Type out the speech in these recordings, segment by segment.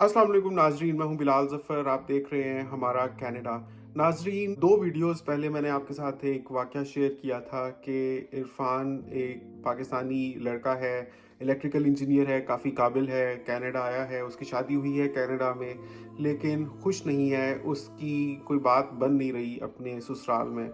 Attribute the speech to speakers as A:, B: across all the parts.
A: अस्सलाम वालेकुम नाजरीन, मैं हूं बिलाल ज़फ़र। आप देख रहे हैं हमारा कनाडा। नाजरीन, 2 वीडियोस पहले मैंने आपके साथ एक वाक़या शेयर किया था कि इरफ़ान एक पाकिस्तानी लड़का है, इलेक्ट्रिकल इंजीनियर है, काफ़ी काबिल है, कनाडा आया है, उसकी शादी हुई है कनाडा में, लेकिन खुश नहीं है, उसकी कोई बात बन नहीं रही अपने ससुराल में।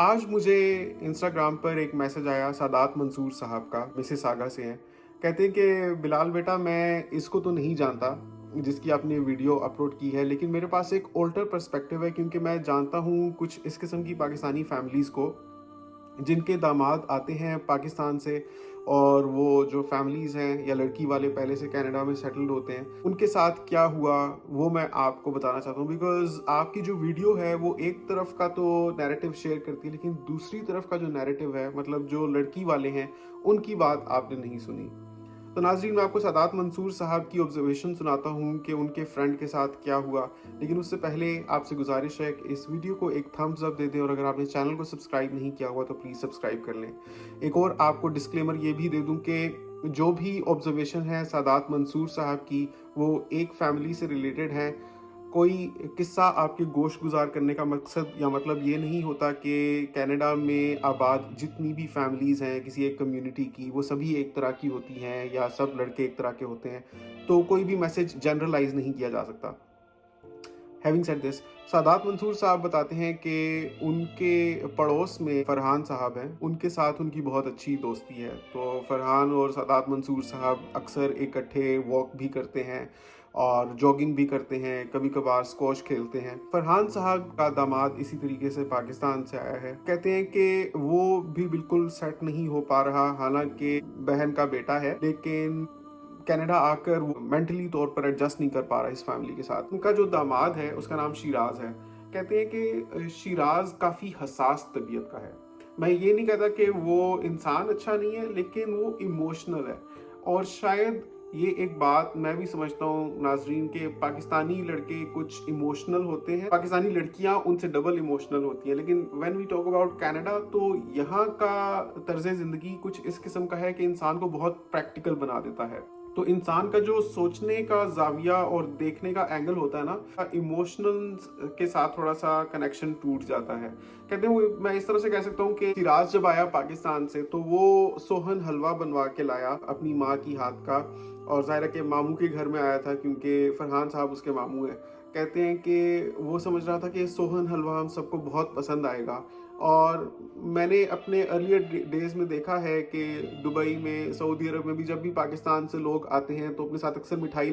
A: आज मुझे इंस्टाग्राम पर एक मैसेज आया सादात मंसूर साहब का, मिसिसागा से हैं। कहते हैं कि बिलाल बेटा, मैं इसको तो नहीं जानता जिसकी आपने वीडियो अपलोड की है, लेकिन मेरे पास एक ऑल्टर पर्सपेक्टिव है, क्योंकि मैं जानता हूँ कुछ इस किस्म की पाकिस्तानी फैमिलीज़ को जिनके दामाद आते हैं पाकिस्तान से, और वो जो फैमिलीज़ हैं या लड़की वाले पहले से कनाडा में सेटल्ड होते हैं, उनके साथ क्या हुआ वो मैं आपको बताना चाहता हूँ। बिकॉज़ आपकी जो वीडियो है वो एक तरफ का तो नैरेटिव शेयर करती है, लेकिन दूसरी तरफ का जो नैरेटिव है, मतलब जो लड़की वाले हैं, उनकी बात आपने नहीं सुनी। तो नाज़रीन, मैं आपको सादात मंसूर साहब की ऑब्जर्वेशन सुनाता हूँ कि उनके फ्रेंड के साथ क्या हुआ, लेकिन उससे पहले आपसे गुजारिश है कि इस वीडियो को एक थम्स अप दे दें, और अगर आपने चैनल को सब्सक्राइब नहीं किया हुआ तो प्लीज़ सब्सक्राइब कर लें। एक और आपको डिस्क्लेमर ये भी दे दूँ कि जो भी ऑब्जर्वेशन है सादात मंसूर साहब की, वो एक फैमिली से रिलेटेड है। कोई किस्सा आपके गोश गुजार करने का मकसद या मतलब ये नहीं होता कि कनाडा में आबाद जितनी भी फैमिलीज़ हैं किसी एक कम्युनिटी की, वो सभी एक तरह की होती हैं या सब लड़के एक तरह के होते हैं। तो कोई भी मैसेज जनरलाइज नहीं किया जा सकता। Having said this, Sadat Mansoor साहब बताते हैं कि उनके पड़ोस में फरहान साहब हैं, उनके साथ उनकी बहुत अच्छी दोस्ती है। तो फरहान और सादात मंसूर साहब अक्सर इकट्ठे वॉक भी करते हैं और जॉगिंग भी करते हैं, कभी कभार स्क्वॉश खेलते हैं। फरहान साहब का दामाद इसी तरीके से पाकिस्तान से आया है। कहते हैं कि वो भी बिल्कुल सेट नहीं हो पा रहा, हालांकि बहन का बेटा है, लेकिन कनाडा आकर वो मेंटली तौर पर एडजस्ट नहीं कर पा रहा इस फैमिली के साथ। उनका जो दामाद है उसका नाम शिराज है। कहते हैं कि शिराज काफ़ी हसास तबीयत का है। मैं ये नहीं कहता कि वो इंसान अच्छा नहीं है, लेकिन वो इमोशनल है। और शायद ये एक बात मैं भी समझता हूँ नाजरीन, के पाकिस्तानी लड़के कुछ इमोशनल होते हैं, पाकिस्तानी लड़कियां उनसे डबल इमोशनल होती हैं। लेकिन when we talk about Canada, तो यहाँ का तर्ज ज़िंदगी कुछ इस किस्म का है कि इंसान को बहुत प्रैक्टिकल बना देता है। तो इंसान का जो सोचने का जाविया और देखने का एंगल होता है ना, इमोशनल के साथ थोड़ा सा कनेक्शन टूट जाता है। कहते हैं वो, मैं इस तरह से कह सकता हूँ कि सिराज जब आया पाकिस्तान से तो वो सोहन हलवा बनवा के लाया अपनी माँ की हाथ का, और ज़ाहिर के मामू के घर में आया था क्योंकि फरहान साहब उसके मामू हैं। कहते हैं कि वो समझ रहा था कि सोहन हलवा हम सबको बहुत पसंद आएगा। और मैंने अपने अर्लियर डेज में देखा है कि दुबई में, सऊदी अरब में भी जब भी पाकिस्तान से लोग आते हैं तो अपने साथ अक्सर मिठाई